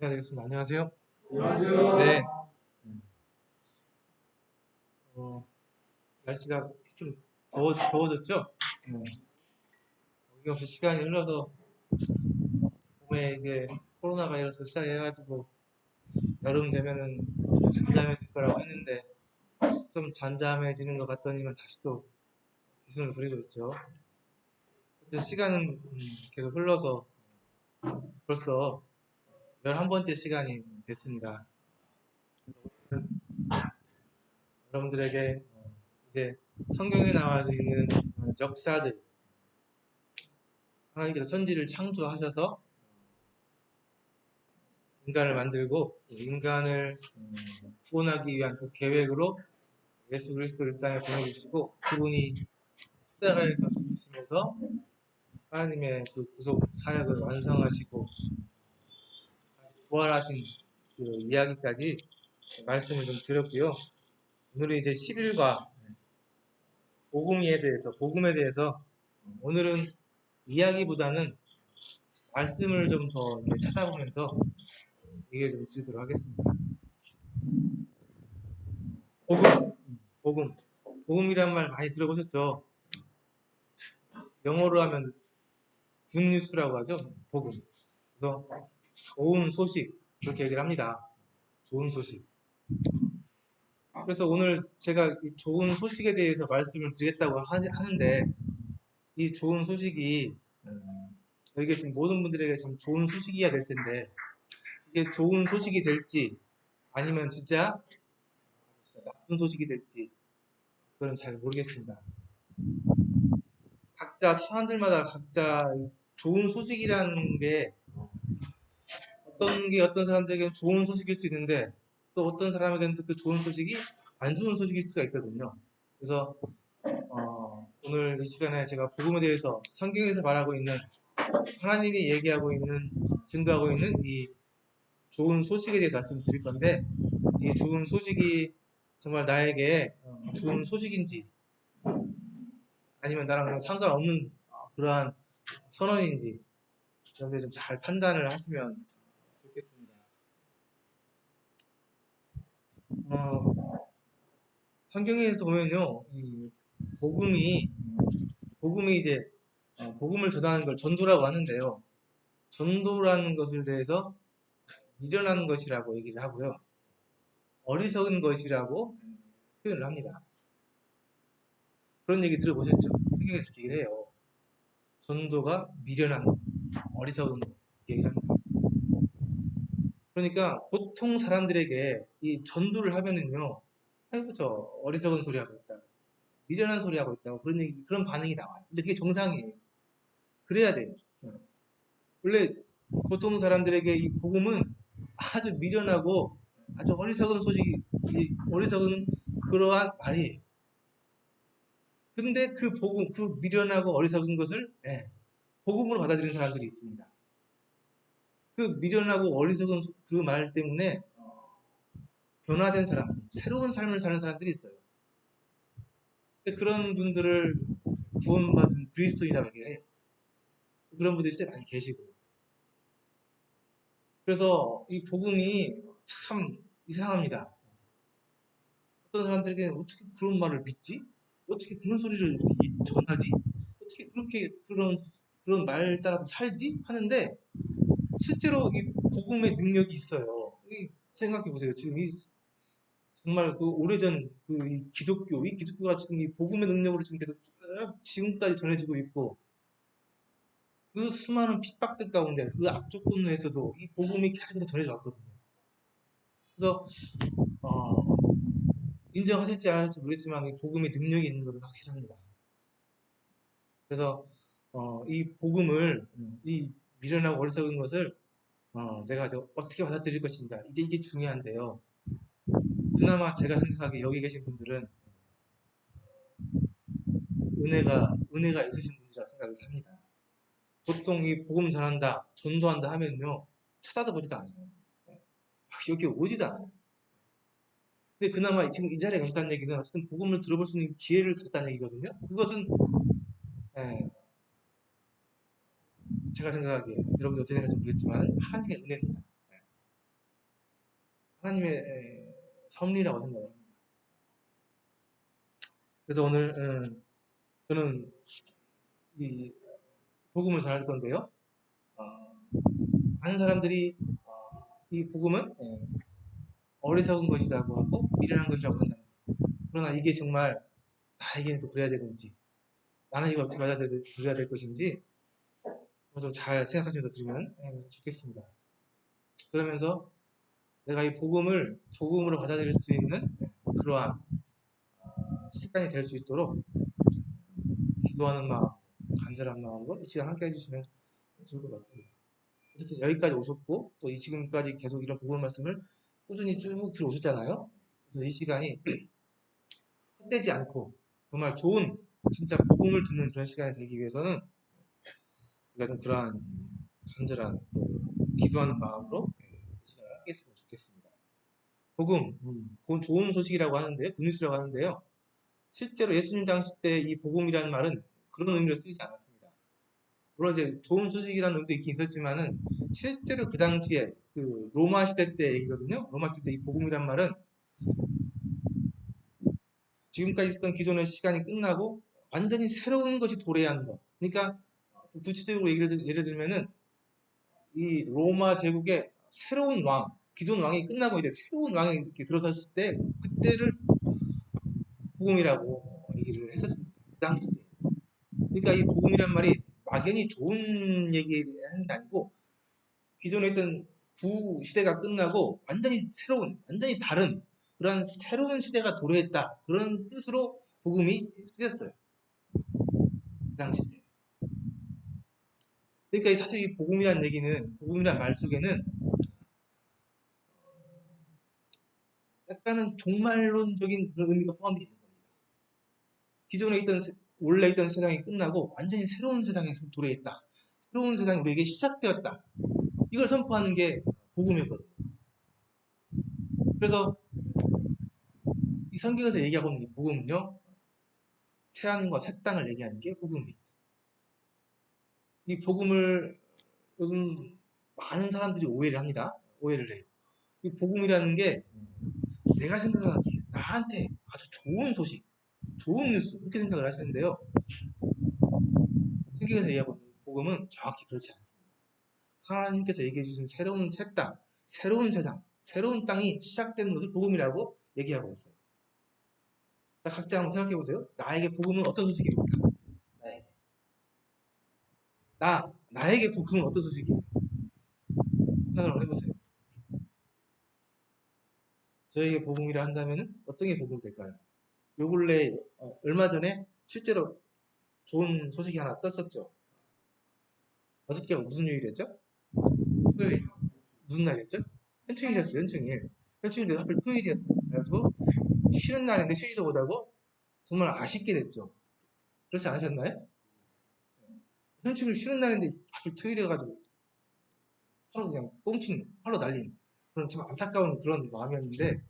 인사드리겠습니다. 안녕하세요. 안녕하세요. 네. 날씨가 좀 더워졌죠? 네. 어김없이 시간이 흘러서 봄에 이제 코로나 바이러스 시작해가지고 여름 되면은 잠잠해질 거라고 했는데 좀 잠잠해지는 것 같더니만 다시 또 기승을 부리고 있죠. 그래서 시간은 계속 흘러서 벌써 11번째 시간이 됐습니다. 여러분들에게 이제 성경에 나와 있는 역사들, 하나님께서 천지를 창조하셔서 인간을 만들고 인간을 구원하기 위한 그 계획으로 예수 그리스도를 이 땅에 보내주시고 그분이 십자가에서 죽으시면서 하나님의 그 구속 사역을 완성하시고 부활하신 그 이야기까지 말씀을 좀 드렸고요. 오늘은 이제 11과 복음에 대해서 오늘은 이야기보다는 말씀을 좀 더 찾아보면서 얘기를 좀 드리도록 하겠습니다. 복음이란 말 많이 들어보셨죠? 영어로 하면 굿뉴스라고 하죠. 복음. 그래서 좋은 소식 그렇게 얘기를 합니다. 좋은 소식. 그래서 오늘 제가 이 좋은 소식에 대해서 말씀을 드리겠다고 하는데 이 좋은 소식이 여기 계신 모든 분들에게 참 좋은 소식이어야 될 텐데 이게 좋은 소식이 될지 아니면 진짜 나쁜 소식이 될지 그건 잘 모르겠습니다. 사람들마다 각자 좋은 소식이라는 게 어떤 사람들에게는 좋은 소식일 수 있는데 또 어떤 사람에게는 그 좋은 소식이 안 좋은 소식일 수가 있거든요. 그래서 오늘 이 시간에 제가 복음에 대해서 성경에서 말하고 있는 하나님이 얘기하고 있는 증거하고 있는 이 좋은 소식에 대해 말씀을 드릴 건데 이 좋은 소식이 정말 나에게 좋은 소식인지 아니면 나랑 상관없는 그러한 선언인지 그런 데 좀 잘 판단을 하시면 좋겠습니다. 성경에서 보면요, 이 복음이 이제 복음을 전하는 걸 전도라고 하는데요. 전도라는 것을 대해서 미련한 것이라고 얘기를 하고요. 어리석은 것이라고 표현을 합니다. 그런 얘기 들어보셨죠? 성경에서 그렇게 얘기를 해요. 전도가 미련한 것, 어리석은 것 얘기를 합니다. 그러니까 보통 사람들에게 이 전도를 하면은요, 아이고 저 어리석은 소리 하고 있다, 미련한 소리 하고 있다고 그런 반응이 나와요. 근데 그게 정상이에요. 그래야 돼요. 원래 보통 사람들에게 이 복음은 아주 미련하고 아주 어리석은 어리석은 그러한 말이에요. 근데 그 복음, 그 미련하고 어리석은 것을 복음으로 받아들이는 사람들이 있습니다. 그 미련하고 어리석은 그 말 때문에 변화된 사람들, 새로운 삶을 사는 사람들이 있어요. 그런 분들을 구원받은 그리스도인이라고 얘기해요. 그런 분들이 진짜 많이 계시고. 그래서 이 복음이 참 이상합니다. 어떤 사람들에게는 어떻게 그런 말을 믿지? 어떻게 그런 소리를 전하지? 어떻게 그렇게 그런 말 따라서 살지? 하는데 실제로 이 복음의 능력이 있어요. 생각해 보세요. 지금 정말 그 오래전 이 기독교가 지금 이 복음의 능력으로 지금 계속 지금까지 전해지고 있고 그 수많은 핍박들 가운데 그 악조건에서도 이 복음이 계속해서 전해져 왔거든요. 그래서 인정하실지 안 하실지 모르겠지만 이 복음의 능력이 있는 것은 확실합니다. 그래서 이 복음을 이 미련하고 어리석은 것을 내가 어떻게 받아들일 것인가 이게 중요한데요. 그나마 제가 생각하기에 여기 계신 분들은 은혜가 있으신 분이라 생각을 합니다. 보통 이 복음 전한다, 전도한다 하면요 쳐다도 보지도 않아요. 여기 오지도 않아요. 근데 그나마 지금 이 자리에 계시다는 얘기는 어쨌든 복음을 들어볼 수 있는 기회를 가졌다는 얘기거든요. 그것은 제가 생각하기에 여러분들 어떻게 생각할지 모르겠지만 하나님의 은혜입니다. 하나님의 섭리라고 생각합니다. 그래서 오늘 저는 이 복음을 전할 건데요. 많은 사람들이 이 복음은 어리석은 것이라고 하고 미련한 것이라고 한다. 그러나 이게 정말 나에게는 또 그래야 되는지, 나는 이거 어떻게 받아들여야 될 것인지 좀 잘 생각하시면서 들으면 좋겠습니다. 그러면서 내가 이 복음을 복음으로 받아들일 수 있는 그러한 시간이 될 수 있도록 기도하는 마음, 간절한 마음으로 이 시간 함께 해주시면 좋을 것 같습니다. 어쨌든 여기까지 오셨고 또 이 지금까지 계속 이런 복음 말씀을 꾸준히 쭉 들어오셨잖아요. 그래서 이 시간이 헛되지 않고 정말 좋은 진짜 복음을 듣는 그런 시간이 되기 위해서는 우리가 좀 그러한 간절한 기도하는 마음으로 이 시간을 함께 했으면 좋겠습니다. 복음, 그건 좋은 소식이라고 하는데요. 굿뉴스라고 하는데요. 실제로 예수님 당시 때 이 복음이라는 말은 그런 의미로 쓰이지 않았습니다. 물론 이제 좋은 소식이라는 의미도 있긴 있었지만은 실제로 그 당시에 그 로마 시대 때 얘기거든요. 로마 시대 때 이 복음이란 말은 지금까지 있었던 기존의 시간이 끝나고 완전히 새로운 것이 도래하는 것. 그러니까 구체적으로 예를 들면은 이 로마 제국의 새로운 왕, 기존 왕이 끝나고 이제 새로운 왕이 이렇게 들어섰을 때 그때를 복음이라고 얘기를 했었습니다. 그 당시 때. 그러니까 이 복음이란 말이 막연히 좋은 얘기를 하는 게 아니고 기존에 있던 구 시대가 끝나고 완전히 새로운, 완전히 다른 그런 새로운 시대가 도래했다. 그런 뜻으로 복음이 쓰였어요. 그 당시 때. 그러니까 사실 이 복음이란 얘기는, 복음이란 말 속에는 약간은 종말론적인 그런 의미가 포함되어 있는 겁니다. 기존에 있던, 원래 있던 세상이 끝나고 완전히 새로운 세상에 도래했다. 새로운 세상이 우리에게 시작되었다. 이걸 선포하는 게 복음이거든요. 그래서 이 성경에서 얘기하고 있는 이 복음은요, 새하늘과 새 땅을 얘기하는 게 복음입니다. 이 복음을 요즘 많은 사람들이 오해를 합니다. 오해를 해요. 이 복음이라는 게 내가 생각하기에 나한테 아주 좋은 소식, 좋은 뉴스 이렇게 생각을 하시는데요. 성경에서 얘기하고 있는 복음은 정확히 그렇지 않습니다. 하나님께서 얘기해 주신 새로운 새 땅, 새로운 세상, 새로운 땅이 시작되는 것을 복음이라고 얘기하고 있어요. 각자 한번 생각해 보세요. 나에게 복음은 어떤 소식입니까? 나에게 복음은 어떤 소식이에요? 생각을 해보세요. 저에게 복음이라 한다면 어떤 게 복음이 될까요? 요 근래 얼마 전에 실제로 좋은 소식이 하나 떴었죠. 어저께가 무슨 요일이었죠? 토요일. 무슨 날이었죠? 현충일이었어요. 현충일. 현충일인데 하필 토요일이었어요. 그래가지고 쉬는 날인데 쉬지도 못하고 정말 아쉽게 됐죠. 그렇지 않으셨나요? 현충일 쉬는 날인데 하필 토요일이어가지고 하루 그냥 뻥친 하루 날린 그런 참 안타까운 그런 마음이었는데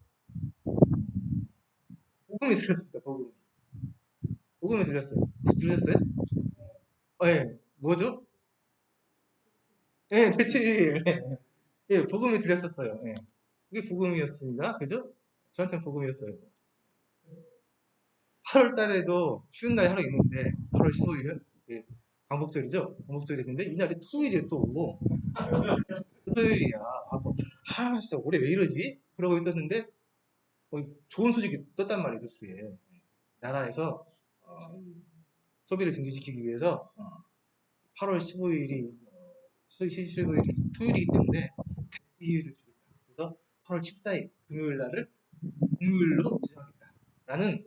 복음이 들렸습니다. 복음이 들렸어요. 들렸어요? 예. 뭐죠? 예, 대체일. 예, 복음이 들렸었어요. 예. 그게 복음이었습니다. 그죠? 저한테는 복음이었어요. 8월 달에도 쉬는 날이 하루 있는데 8월 15일은 예, 광복절이죠. 광복절이 있는데 이날이 토요일이 또 오고 토요일이야. 진짜 올해 왜 이러지? 그러고 있었는데 좋은 소식이 떴단 말이에요. 뉴스에. 나라에서 소비를 증진시키기 위해서 8월 15일이 토요일이기 때문에 대휴일을 주겠다. 그래서 8월 14일 금요일 날을 공휴일로 지정하겠다. 라는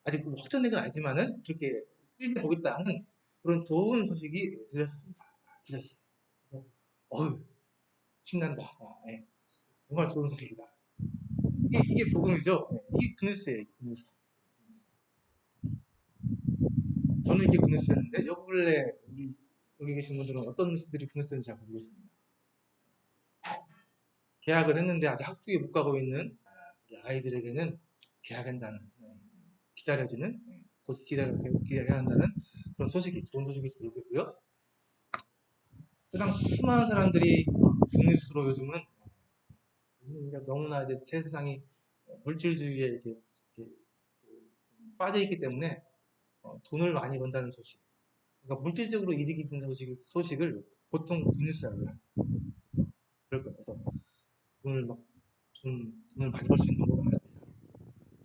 아직 확정된 건 아니지만은 그렇게 실제 보겠다 하는 그런 좋은 소식이 들렸습니다. 들렸어요. 그래서 신난다. 예. 정말 좋은 소식이다. 이게 복음이죠. 이게 굿뉴스예요. 굿뉴스. 저는 이게 굿뉴스였는데 요 근래 우리 여기 계신 분들은 어떤 뉴스들이 굿뉴스인지 잘 모르겠습니다. 계약을 했는데 아직 학교에 못 가고 있는 아이들에게는 계약한다는 기다려지는 곧 기다려야 한다는 그런 소식이 좋은 소식일 수도 있고요. 세상 수많은 사람들이 굿뉴스로 요즘은 그러니까 너무나 이제 세상이 물질주의에 이렇게 빠져 있기 때문에 돈을 많이 번다는 소식, 그러니까 물질적으로 이득이 있는 소식을 보통 굿뉴스라고 해요. 그럴 거예요. 그래서 돈을 막 돈을 많이 벌 수 있는 방법을 알아야 된다.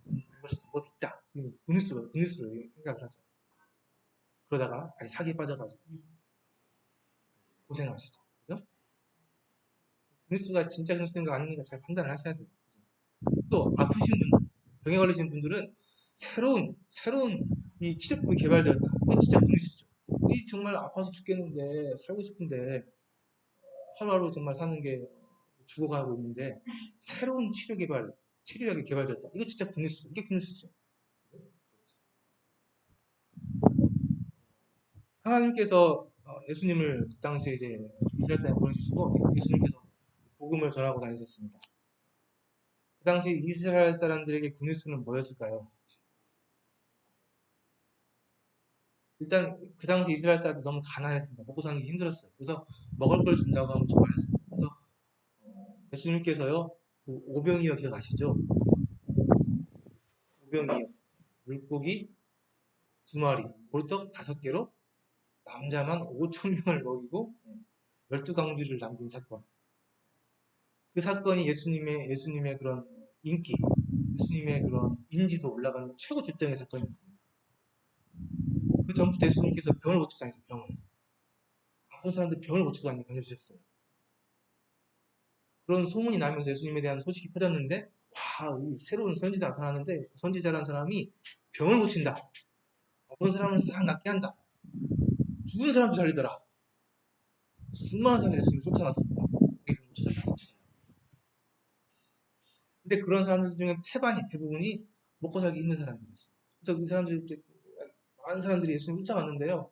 돈을 많이 벌 수 있는 방법이 있다. 굿뉴스로 생각을 하죠. 그러다가 사기에 빠져가지고 고생하시죠. 그죠? 굿뉴스가 진짜 굿뉴스인가 아닌가 잘 판단을 하셔야 돼요. 그죠? 또 아프신 분들, 병에 걸리신 분들은 새로운 이 치료법이 개발되었다. 이건 진짜 굿뉴스죠. 이 정말 아파서 죽겠는데 살고 싶은데 하루하루 정말 사는 게 죽어가고 있는데 새로운 치료약이 개발되었다. 이거 진짜 굿뉴스. 이게 굿뉴스죠. 하나님께서 예수님을 그 당시에 이제 이스라엘 땅에 보내주시고 예수님께서 복음을 전하고 다니셨습니다. 그 당시 이스라엘 사람들에게 굿뉴스는 뭐였을까요? 일단 그 당시 이스라엘 사람들 너무 가난했습니다. 먹고 사는 게 힘들었어요. 그래서 먹을 걸 준다고 하면 좋아했습니다. 그래서 예수님께서요, 그 오병이어 기억아시죠? 오병이어, 물고기 2마리, 볼떡 5개로 남자만 5천 명을 먹이고 12강주를 남긴 사건. 그 사건이 예수님의 그런 인기, 예수님의 그런 인지도 올라가는 최고 절정의 사건이었습니다. 그 전부터 예수님께서 병을 고치고 다니셨어요. 병을. 아픈 사람들 병을 고치고 다니셨어요. 그런 소문이 나면서 예수님에 대한 소식이 퍼졌는데 와, 이 새로운 선지자 나타나는데 선지자라는 사람이 병을 고친다. 아픈 사람을 싹 낫게 한다. 죽은 사람도 살리더라. 수많은 사람들이 예수님을 쫓아갔습니다. 근데 그런 사람들 중에 대부분이 먹고 살기 힘든 사람들이었어요. 그래서 이 사람들이 이제 많은 사람들이 예수님 쫓아갔는데요.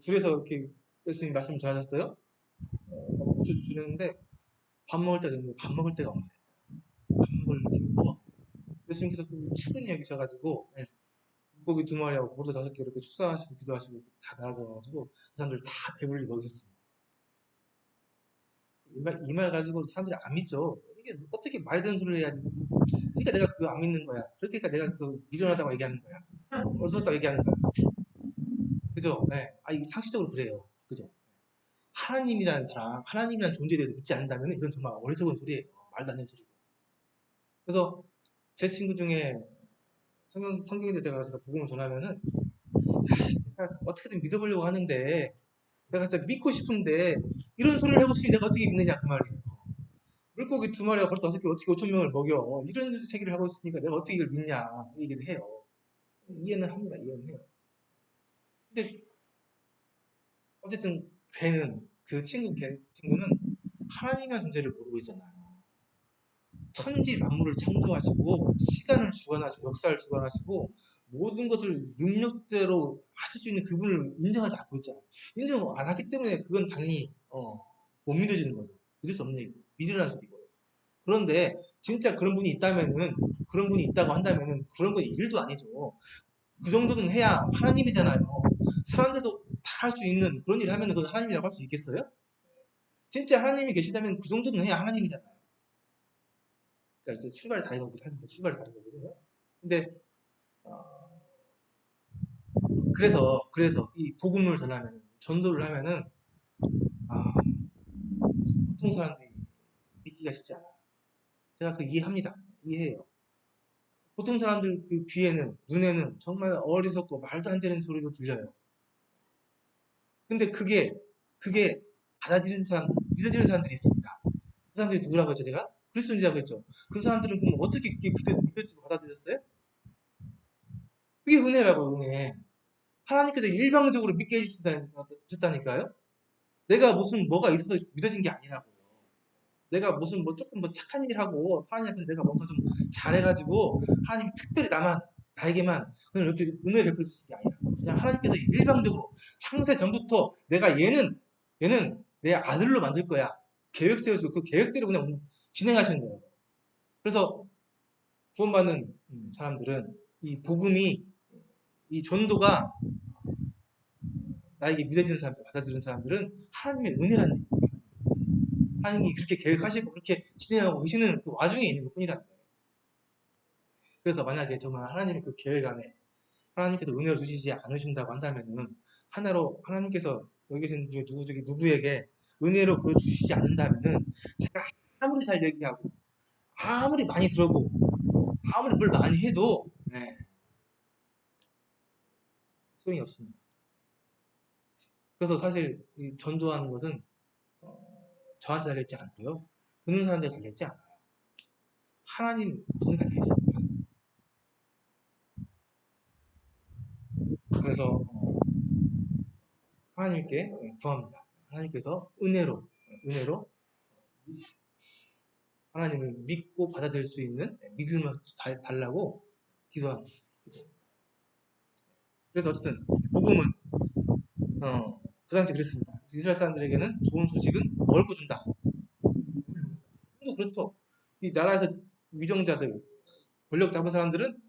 둘에서 이렇게 예수님 말씀을 전하셨어요. 고쳐주시는데 밥 먹을 때가 있는데 밥 먹을 때가 없네. 밥 먹을 이렇게 뭐 예수님께서 측은히 여기셔가지고 물고기 2마리하고 보도 5개 이렇게 축사하시고 기도하시고 다 나눠줘가지고 그 사람들 다 배불리 먹이셨습니다. 이 말 가지고 사람들이 안 믿죠. 이게 어떻게 말 되는 소리를 해야지. 그러니까 내가 그거 안 믿는 거야. 그러니까 내가 그 미련하다고 얘기하는 거야. 어리석다고 얘기하는 거야. 그죠? 네. 이게 상식적으로 그래요. 그죠? 하나님이라는 존재에 대해서 믿지 않는다면 이건 정말 어리석은 소리예요. 말도 안 되는 소리고. 그래서 제 친구 중에 성경에 대해서 제가 복음을 전하면은 내가 어떻게든 믿어보려고 하는데 내가 진짜 믿고 싶은데 이런 소리를 해보시니 내가 어떻게 믿느냐 그 말이에요. 물고기 2마리가 벌써 5개 어떻게 5천 명을 먹여 이런 세계를 하고 있으니까 내가 어떻게 이걸 믿냐 이 얘기를 해요. 이해는 합니다. 이해는 해요. 근데 어쨌든 그 친구는 하나님의 존재를 모르고 있잖아요. 천지 만물을 창조하시고 시간을 주관하시고 역사를 주관하시고 모든 것을 능력대로 하실 수 있는 그분을 인정하지 않고 있잖아요. 인정 안 하기 때문에 그건 당연히 못 믿어지는 거죠. 믿을 수 없는 얘기고 믿으라는 소리고. 그런데 진짜 그런 분이 있다고 한다면은 그런 건 일도 아니죠. 그 정도는 해야 하나님이잖아요. 사람들도 다 할 수 있는 그런 일을 하면 그건 하나님이라고 할 수 있겠어요? 진짜 하나님이 계시다면 그 정도는 해야 하나님이잖아요. 그러니까 이제 출발이 다른 거긴 한데 출발이 다른 거거든요. 근데 그래서 이 복음을 전도를 하면은 보통 사람들이 믿기가 쉽지 않아요. 제가 그 이해합니다. 이해해요. 보통 사람들 그 눈에는 정말 어리석고 말도 안 되는 소리로 들려요. 근데 그게 믿어지는 사람들이 있습니다. 그 사람들이 누구라고 했죠, 제가? 그리스도인이라고 했죠. 그 사람들은 그럼 어떻게 그게 믿어지고 받아들였어요? 그게 은혜라고, 은혜. 하나님께서 일방적으로 믿게 해주셨다니까요? 내가 무슨 뭐가 있어서 믿어진 게 아니라고요. 내가 무슨 조금 착한 일 하고 하나님 앞에서 내가 뭔가 좀 잘해가지고 하나님 특별히 나에게만 이렇게 은혜를 베풀 수 있는 게 아니라 그냥 하나님께서 일방적으로 창세 전부터 내가 얘는 내 아들로 만들 거야. 계획 세워서 그 계획대로 그냥 진행하시는 거예요. 그래서 구원받는 사람들은 이 복음이 이 전도가 나에게 믿어지는 사람들, 받아들이는 사람들은 하나님의 은혜라는 얘기예요. 하나님이 그렇게 계획하시고 그렇게 진행하고 계시는 그 와중에 있는 것뿐이란 거예요. 그래서 만약에 정말 하나님의 그 계획 안에 하나님께서 은혜를 주시지 않으신다고 한다면은 하나로 하나님께서 여기 계신 중에 누구에게 은혜로 그걸 주시지 않는다면은 제가 아무리 잘 얘기하고 아무리 많이 들어보고 아무리 뭘 많이 해도 소용이 없습니다. 그래서 사실 이 전도하는 것은 저한테 달려있지 않고요. 듣는 사람들에 달려있지 않아요. 하나님 손에 달려있습니다. 그래서 하나님께 구합니다. 하나님께서 은혜로 하나님을 믿고 받아들일 수 있는 믿음을 달라고 기도합니다. 그래서 어쨌든 복음은 그 당시 그랬습니다. 이스라엘 사람들에게는 좋은 소식은 먹을 거 준다. 또 그렇죠. 이 나라에서 위정자들, 권력 잡은 사람들은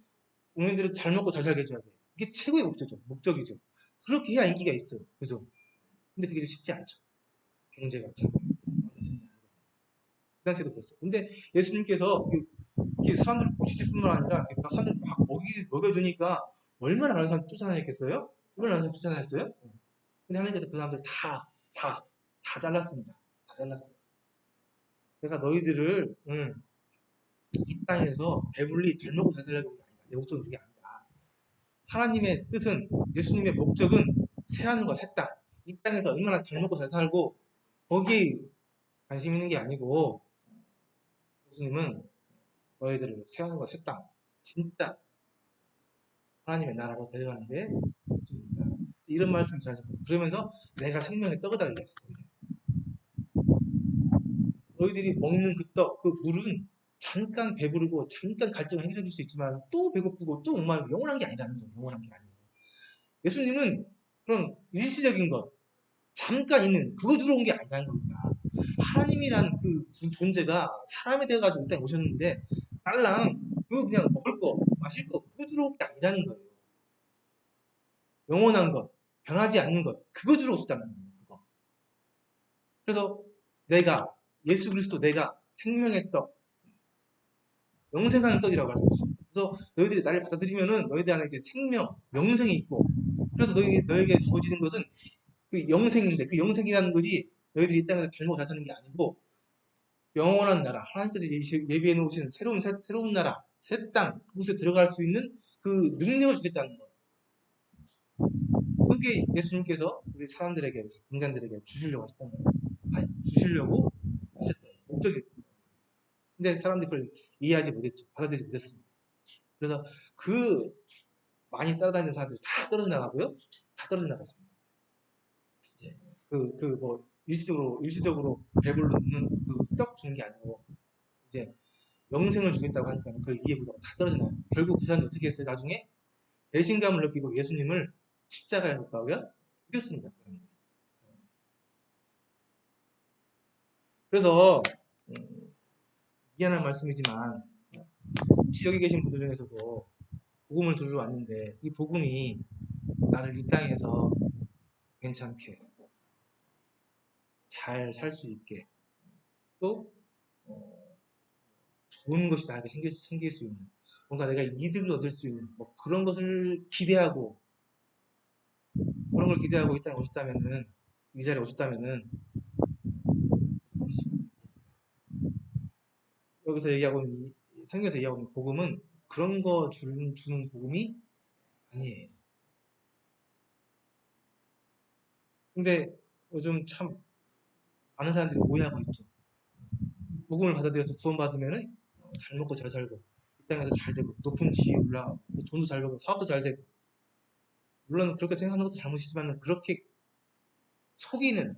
국민들을 잘 먹고 잘 살게 해줘야 돼요. 이게 최고의 목적이죠. 그렇게 해야 인기가 있어요. 그죠? 근데 그게 쉽지 않죠. 경제가 참. 그 당시에도 그랬어요. 근데 예수님께서 사람들을 고치실 뿐만 아니라 사람들 막 먹여주니까 얼마나 많은 사람 쫓아다녔겠어요? 얼마나 많은 사람 쫓아다녔어요? 근데 하나님께서 그 사람들 다 잘랐습니다. 다 잘랐어요. 내가 너희들을 이 땅에서 배불리 잘 먹고 잘 살려고 하는 게 아니다. 내 목적은 그게 아니다. 하나님의 뜻은, 예수님의 목적은 새하늘과 새 땅, 이 땅에서 얼마나 잘 먹고 잘 살고 거기에 관심 있는 게 아니고 예수님은 너희들을 새하늘과 새 땅, 진짜 하나님의 나라로 데려가는데 목적이다. 이런 말씀을 전하셨거든요. 그러면서 내가 생명의 떡이다 얘기했어요. 너희들이 먹는 그 떡, 그 물은 잠깐 배부르고 잠깐 갈증을 해결해 줄 수 있지만 또 배고프고 또 목마르고 영원한 게 아니라는 거예요. 영원한 게 아니에요. 예수님은 그런 일시적인 것, 잠깐 있는 그거 주러 온 게 아니라는 겁니다. 하나님이라는 그 존재가 사람이 되어가지고 이 땅에 오셨는데 딸랑 그거 그냥 먹을 거, 마실 거 그거 주러 온 게 아니라는 거예요. 영원한 것, 변하지 않는 것, 그거 주러 오셨다는 겁니다. 그거. 그래서 내가 예수 그리스도 내가 생명의 떡, 영생하는 떡이라고 말씀하셨어요. 그래서 너희들이 나를 받아들이면은 너희들 안에 이제 생명, 영생이 있고, 그래서 너에게 주어지는 것은 그 영생인데, 그 영생이라는 것이 너희들이 이 땅에서 잘 먹고 잘 사는 게 아니고, 영원한 나라, 하나님께서 예비해 놓으신 새로운 나라, 새 땅, 그곳에 들어갈 수 있는 그 능력을 주겠다는 것. 그게 예수님께서 우리 사람들에게, 인간들에게 주시려고 하셨던 거예요. 주시려고 하셨던 목적이에요. 근데 사람들이 그걸 이해하지 못했죠. 받아들이지 못했습니다. 그래서 그 많이 따라다니는 사람들이 다 떨어져 나가고요. 다 떨어져 나갔습니다. 이제 뭐 일시적으로 배불르는 그 떡 주는 게 아니고 이제 영생을 주겠다고 하니까 그걸 이해 못하고 다 떨어져 나가요. 결국 그 사람이 어떻게 했어요? 나중에 배신감을 느끼고 예수님을 십자가에 못 박고요. 죽였습니다. 그 사람들. 그래서 미안한 말씀이지만 혹시 여기 계신 분들 중에서도 복음을 들으러 왔는데 이 복음이 나를 이 땅에서 괜찮게 잘 살 수 있게 또 좋은 것이 나에게 생길 수 있는 뭔가 내가 이득을 얻을 수 있는 뭐 그런 것을 기대하고 그런 걸 기대하고 이 땅에 오셨다면은 이 자리에 오셨다면은 여기서 얘기하고 있는 성경에서 얘기하고 있는 복음은 그런 거 주는 복음이 아니에요. 근데 요즘 참 많은 사람들이 오해하고 있죠. 복음을 받아들여서 구원받으면은 잘 먹고 잘 살고 이 땅에서 잘 되고 높은 지위에 올라가고 돈도 잘 벌고 사업도 잘 되고 물론 그렇게 생각하는 것도 잘못이지만 그렇게 속이는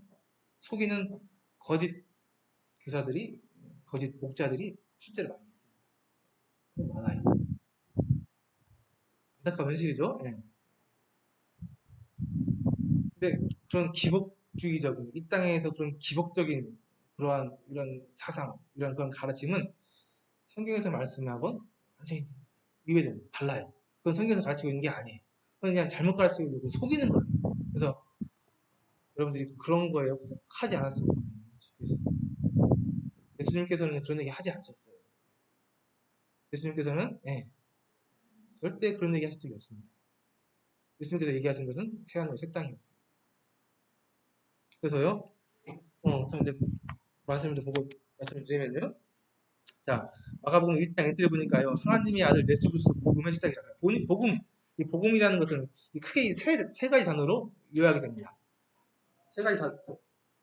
거짓 교사들이 거짓 목자들이 실제로 많이 있어요. 많아요. 안타까운 현실이죠. 네. 근데 그런 기복주의적인 이 땅에서 그런 기복적인 그러한 이런 사상, 이런 그런 가르침은 성경에서 말씀하고는 완전히 이외됩니다. 달라요. 그건 성경에서 가르치고 있는 게 아니에요. 그건 그냥 잘못 가르치고 속이는 거예요. 그래서 여러분들이 그런 거에 혹하지 않았으면 좋겠습니다. 예수님께서는 그런 얘기 하지 않으셨어요. 예수님께서는 절대 그런 얘기 하신 적이 없습니다. 예수님께서 얘기하신 것은 새하늘 새 땅이었어요. 그래서요, 저 이제 말씀을 좀 보고 말씀을 드리면요. 자, 마가복음 1장 1절에 보니까요, 하나님의 아들 예수 그리스도 복음의 시작이잖아요. 복음, 이 복음이라는 것은 크게 세 가지 단어로 요약이 됩니다. 세 가지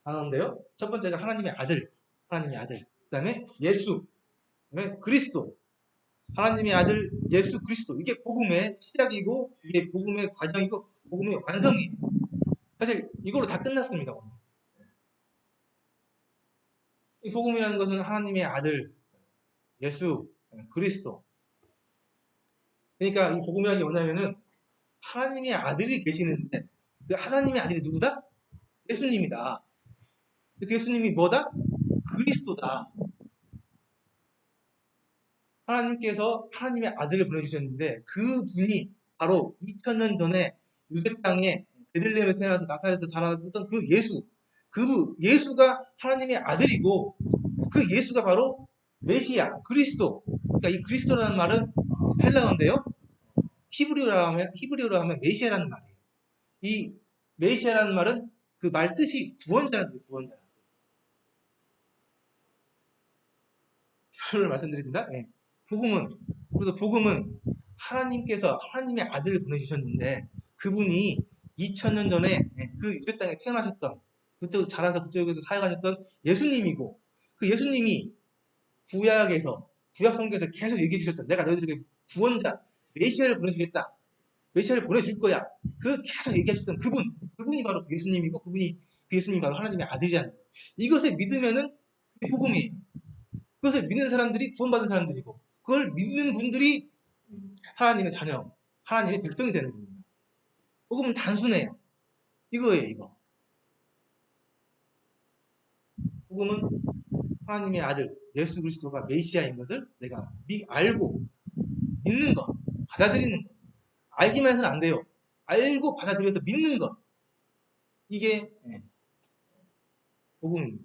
단어인데요. 첫 번째가 하나님의 아들, 그 다음에 예수, 그 다음에 그리스도, 하나님의 아들 예수 그리스도. 이게 복음의 시작이고, 이게 복음의 과정이고, 복음의 완성이에요. 사실 이걸로 다 끝났습니다. 오늘. 이 복음이라는 것은 하나님의 아들 예수 그리스도. 그러니까 이 복음이라는 게 뭐냐면은 하나님의 아들이 계시는데 그 하나님의 아들이 누구다? 예수님이다. 그 예수님이 뭐다? 그리스도다. 하나님께서 하나님의 아들을 보내주셨는데 그분이 바로 2000년 전에 유대 땅에 베들레헴에 태어나서 나사렛에서 자라났던 그 예수. 그 예수가 하나님의 아들이고 그 예수가 바로 메시아, 그리스도. 그러니까 이 그리스도라는 말은 헬라어인데요. 히브리어로 하면 메시아라는 말이에요. 이 메시아라는 말은 그 말 뜻이 구원자라는 뜻이에요. 구원자. 표현을 말씀드립니다. 그래서 복음은 하나님께서 하나님의 아들을 보내주셨는데 그분이 2000년 전에 그 유대 땅에 태어나셨던 그때 자라서 그쪽에서 사역하셨던 예수님이고 그 예수님이 구약 성경에서 계속 얘기해 주셨던 내가 너희들에게 구원자 메시아를 보내주겠다. 메시아를 보내줄 거야. 그 계속 얘기하셨던 그분이 바로 그 예수님이고 그 예수님이 바로 하나님의 아들이라는 거예요. 이것을 믿으면은 그게 복음이에요. 그것을 믿는 사람들이 구원받은 사람들이고 그걸 믿는 분들이 하나님의 자녀, 하나님의 백성이 되는 겁니다. 복음은 단순해요. 이거예요, 이거. 복음은 하나님의 아들 예수 그리스도가 메시아인 것을 내가 알고 믿는 것, 받아들이는 것. 알기만 해서는 안 돼요. 알고 받아들여서 믿는 것. 이게 복음입니다.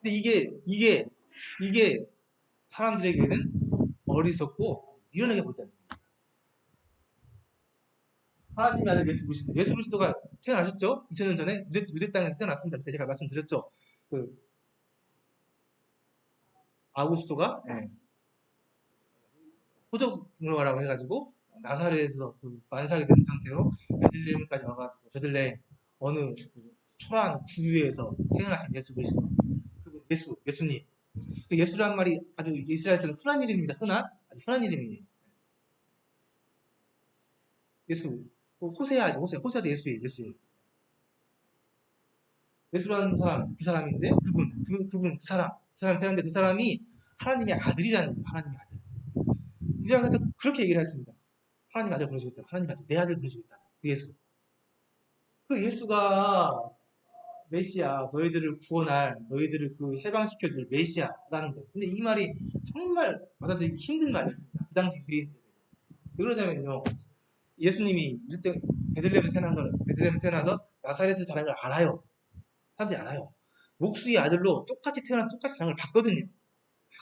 근데 이게 사람들에게는 어리석고 미련하게 보인다는 거예요. 하나님의 아들 예수 그리스도가 태어나셨죠? 2000년 전에 유대 땅에서 태어났습니다. 그때 제가 말씀드렸죠. 그 아우구스토가 호적노가라고 해가지고 나사렛에서 만삭이 된 상태로 베들레헴까지 와가지고 베들레헴 어느 초라한 구유에서 태어나신 예수 그리스도 그 예수님 그 예수라는 말이 아주 이스라엘에서는 흔한 이름입니다. 아주 흔한 이름이에요. 예수 호세아죠. 호세아도 예수예요. 예수라는 사람 그 사람인데 그 사람 태어났는데 그 사람이 하나님의 아들이라는 거예요. 하나님의 아들. 구약에서 그렇게 얘기를 했습니다. 하나님 아들 보내주겠다. 하나님 아들 내 아들 보내주겠다. 그 예수. 그 예수가 메시아, 너희들을 구원할, 너희들을 해방시켜줄 메시아라는 거예요. 근데 이 말이 정말 받아들이기 힘든 말이었습니다. 그 당시 유대인들. 왜 그러냐면요. 예수님이 베들레헴에서 태어나서 나사렛에서 자란 걸 알아요. 사람들이 알아요. 목수의 아들로 똑같이 태어나서 똑같이 자란 걸 봤거든요.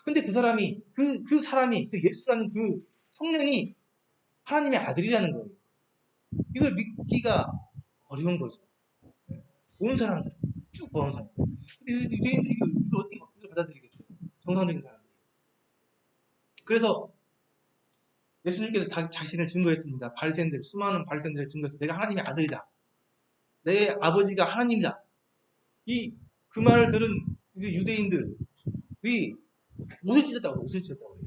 근데 그 사람이, 그 예수라는 그 성령이 하나님의 아들이라는 거예요. 이걸 믿기가 어려운 거죠. 온 사람들, 쭉 보는 사람들. 근데 유대인들이 이걸 어떻게 받아들이겠어요? 정상적인 사람들이. 그래서 예수님께서 자신을 증거했습니다. 수많은 바리새인들을 증거해서 내가 하나님의 아들이다. 내 아버지가 하나님이다. 그 말을 들은 유대인들이 옷을 찢었다고 해요.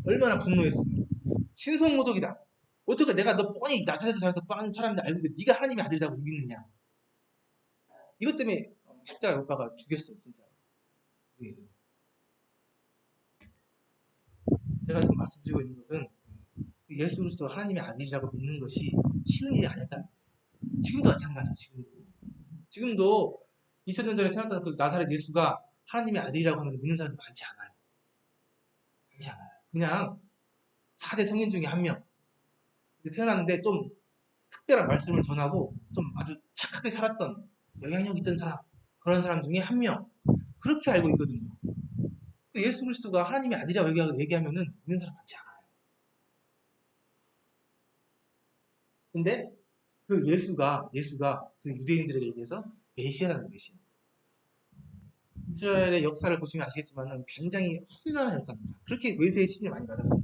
얼마나 분노했으면. 신성모독이다. 어떻게 내가 너 뻔히 나사렛에서 자라서 뻔한 사람인데 알고 있는데 네가 하나님의 아들이라고 우기느냐. 이것 때문에 십자가 못 박아 죽였어요. 진짜. 제가 지금 말씀드리고 있는 것은 예수 그리스도 하나님의 아들이라고 믿는 것이 쉬운 일이 아니다. 지금도 마찬가지예요. 지금도 2000년 전에 태어났던 그 나사렛 예수가 하나님의 아들이라고 하면 믿는 사람들 많지 않아요. 그냥 4대 성인 중에 한 명. 태어났는데 좀 특별한 말씀을 전하고 좀 아주 착하게 살았던 영향력 있던 사람, 그런 사람 중에 한 명. 그렇게 알고 있거든요. 예수 그리스도가 하나님이 아니라고 얘기하면은 믿는 사람 많지 않아요. 근데 그 예수가 그 유대인들에게 얘기해서 메시아라는 메시아. 이스라엘의 역사를 보시면 아시겠지만 굉장히 험난한 역사입니다. 그렇게 외세의 침입을 많이 받았어요.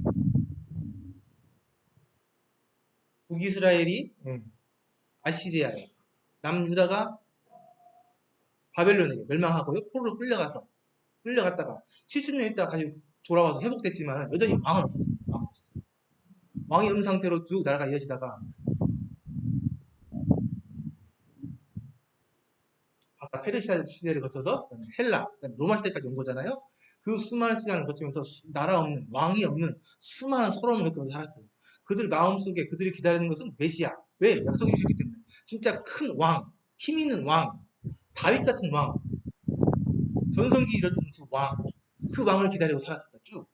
북이스라엘이 아시리아에, 남유다가 바벨론에게 멸망하고요. 포로로 끌려갔다가 70년 있다가 다시 돌아와서 회복됐지만 여전히 왕은 없었습니다. 왕이 없는 상태로 쭉 나라가 이어지다가 아까 페르시아 시대를 거쳐서 헬라, 로마 시대까지 온 거잖아요. 그 수많은 시간을 거치면서 나라 없는, 왕이 없는 수많은 서러움을 겪으면서 살았어요. 그들 마음속에 그들이 기다리는 것은 메시아. 왜? 약속이 주셨기 때문에. 진짜 큰 왕, 힘 있는 왕, 다윗 같은 왕, 전성기 이뤘던 그 왕, 그 왕을 기다리고 살았습니다. 쭉.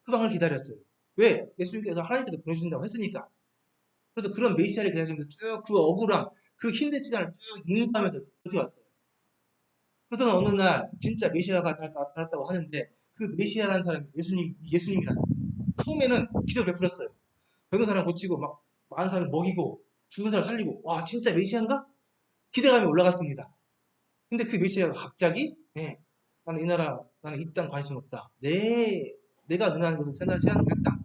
그 왕을 기다렸어요. 왜? 예수님께서 하나님께서 보내주신다고 했으니까. 그래서 그런 메시아를 기다리면서 쭉 그 억울함, 그 힘든 시간을 쭉 인도하면서 버텨왔어요. 그러던 어느 날 진짜 메시아가 나타났다고 하는데 그 메시아라는 사람이 예수님이라는 거예요. 처음에는 기도 베풀었어요. 병든 사람 고치고 막 많은 사람 먹이고 죽은 사람 살리고 와 진짜 메시아인가? 기대감이 올라갔습니다. 근데 그 메시아가 갑자기 나는 이 나라 나는 이 땅 관심 없다. 내가 은하는 것은 세상하겠다.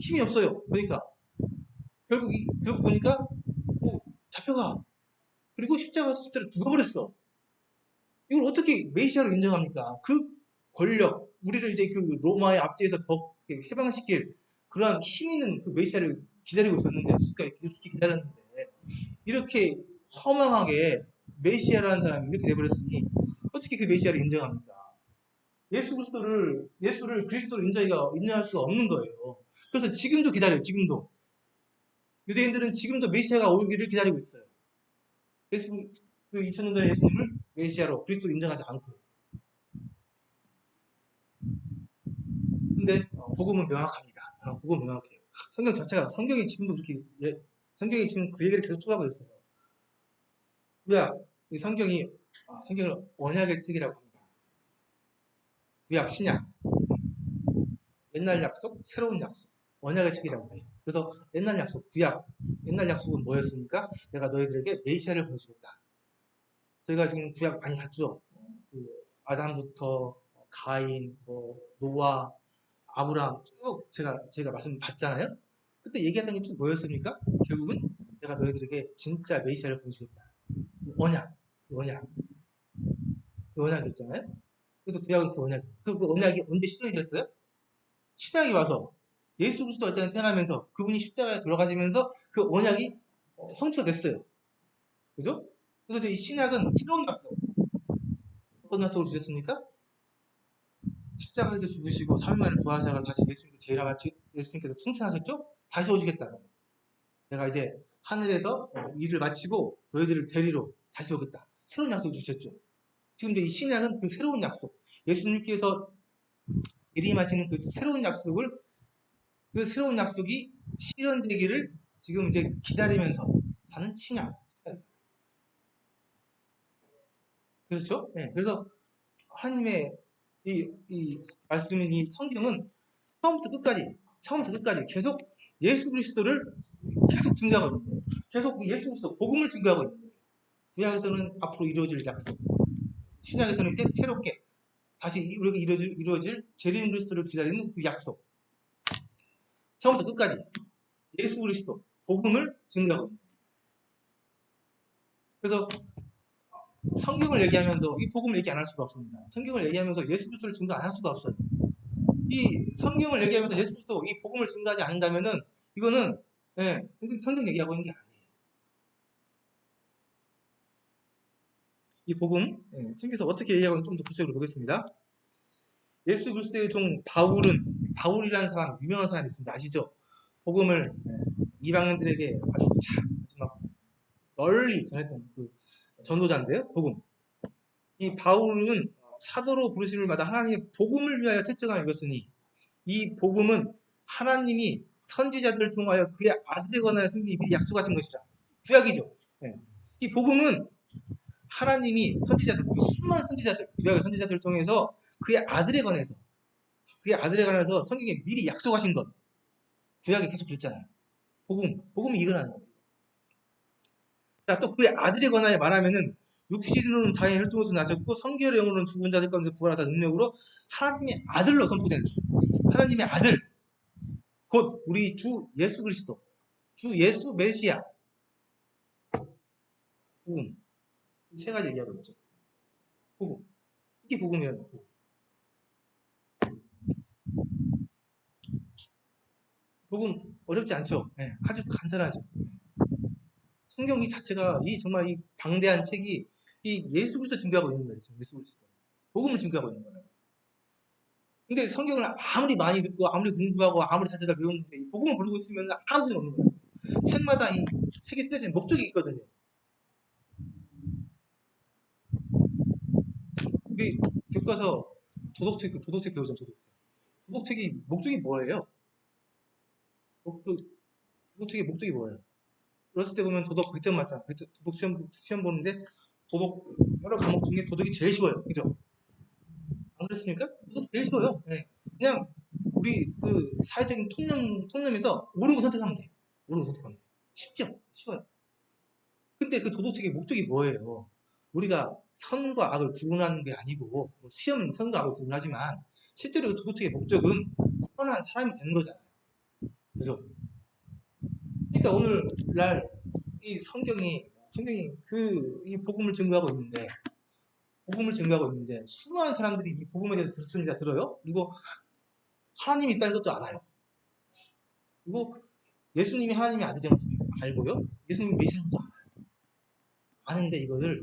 힘이 없어요. 보니까 결국 보니까 잡혀가. 그리고 십자가로 죽어버렸어. 이걸 어떻게 메시아로 인정합니까? 그 권력, 우리를 이제 그 로마의 압제에서 해방시킬 그러한 힘 있는 그 메시아를 기다리고 있었는데, 지금까지 기다렸는데, 이렇게 허망하게 메시아라는 사람이 이렇게 돼버렸으니, 어떻게 그 메시아를 인정합니까? 예수를 그리스도로 인정할 수가 없는 거예요. 그래서 지금도 기다려요, 지금도. 유대인들은 지금도 메시아가 오기를 기다리고 있어요. 그 2000년 전의 예수님을 메시아로 그리스도로 인정하지 않고. 근데 복음은 명확합니다. 복음은 명확해요. 성경 자체가 성경이 지금도 그렇게 성경이 지금 그 얘기를 계속 추가하고 있어요. 구약 이 성경을 언약의 책이라고 합니다. 구약 신약 옛날 약속 새로운 약속 언약의 책이라고 해요. 그래서 옛날 약속 구약 옛날 약속은 뭐였습니까? 내가 너희들에게 메시아를 보여주겠다. 저희가 지금 구약 많이 봤죠. 그 아담부터 가인, 노아, 아브라함 쭉 제가 말씀 봤잖아요. 그때 얘기했던 게 쭉 뭐였습니까? 결국은 내가 너희들에게 진짜 메시아를 보여주겠다. 언약, 그 언약이었잖아요. 그래서 구약은 그 언약이 언제 실현이 됐어요? 신약이 와서 예수 그리스도가 이 땅에 태어나면서 그분이 십자가에 돌아가시면서 그 언약이 성취가 됐어요. 그죠? 그래서 이 신약은 새로운 약속. 어떤 약속을 주셨습니까? 십자가에서 죽으시고 3일 만에 부활하셔서 다시 예수님께서 승천하셨죠? 다시 오시겠다. 내가 이제 하늘에서 일을 마치고 너희들을 데리러 다시 오겠다. 새로운 약속을 주셨죠. 지금 이제 이 신약은 그 새로운 약속. 예수님께서 예리하시는 그 새로운 약속이 실현되기를 지금 이제 기다리면서 사는 신약. 그렇죠? 네. 그래서 하나님의 이 말씀인 이 성경은 처음부터 끝까지 계속 예수 그리스도를 계속 증거하고 있는 거예요. 계속 예수 그리스도 복음을 증거하고 있는 거예요. 구약에서는 앞으로 이루어질 약속, 신약에서는 이제 새롭게 다시 우리가 이루어질 재림 그리스도를 기다리는 그 약속. 처음부터 끝까지 예수 그리스도 복음을 증거하고 있는 거예요. 그래서 성경을 얘기하면서 이 복음을 얘기 안 할 수가 없습니다. 성경을 얘기하면서 예수 그리스도를 증거 안 할 수가 없어요. 이 성경을 얘기하면서 예수 그리스도 이 복음을 증거하지 않는다면은 이거는 성경 얘기하고 있는 게 아니에요. 이 복음 성경에서 어떻게 얘기하고 있는지 좀 더 구체적으로 보겠습니다. 예수 그리스도의 종 바울이라는 사람 유명한 사람이 있습니다. 아시죠? 복음을 이방인들에게 아주 막 널리 전했던 그 전도자인데요. 복음. 이 바울은 사도로 부르심을 받아 하나님의 복음을 위하여 택정함을 입었으니 이 복음은 하나님이 선지자들을 통하여 그의 아들에 관하여 성경이 미리 약속하신 것이라. 구약이죠. 이 복음은 하나님이 선지자들, 그 수많은 선지자들, 구약의 선지자들을 통해서 그의 아들에 관해서 성경에 미리 약속하신 것. 구약에 계속 그랬잖아요. 복음이 이거라는 거예요. 자, 또 그의 아들에 관하여 말하면은 육신으로는 다행히 혈통에서 나셨고 성결의 영으로는 죽은 자들 가운데서 부활하사 능력으로 하나님의 아들로 선포된 하나님의 아들, 곧 우리 주 예수 그리스도, 주 예수 메시아. 복음. 세 가지 얘기하고 있죠. 복음. 이게 복음이라는 거고. 복음 어렵지 않죠? 네, 아주 간단하죠. 성경 이 자체가 정말 이 방대한 책이 이 예수 그리스도 증거하고 있는 거예요. 예수 그리스도. 복음을 증거하고 있는 거예요. 근데 성경을 아무리 많이 듣고 아무리 공부하고 아무리 찾아서 배우는데 이 복음을 모르고 있으면 아무 소용 없는 거예요. 책마다 이 책이 쓰여진 목적이 있거든요. 우리 교과서 도덕책 배우잖아요. 도덕책이 목적이 뭐예요? 도덕책의 목적이 뭐예요? 어렸을 때 보면 도덕 100점 맞잖아. 도덕 시험 보는데 도덕 여러 과목 중에 도덕이 제일 쉬워요. 그죠? 안 그렇습니까? 도덕 제일 쉬워요. 네. 그냥 우리 그 사회적인 통념에서 옳은 거 선택하면 돼. 옳은 거 선택하면 돼. 쉽죠? 쉬워요. 근데 그 도덕책의 목적이 뭐예요? 우리가 선과 악을 구분하는 게 아니고 뭐 시험은 선과 악을 구분하지만 실제로 그 도덕책의 목적은 선한 사람이 되는 거잖아요. 그죠? 그러니까 오늘날 이 성경이 이 복음을 증거하고 있는데 수많은 사람들이 이 복음에 대해서 듣습니다. 들어요? 그리고 하나님이 있다는 것도 알아요. 그리고 예수님이 하나님의 아들이라는 것도 알고요. 예수님이 메시아인 것도 알아요. 아는데 이거를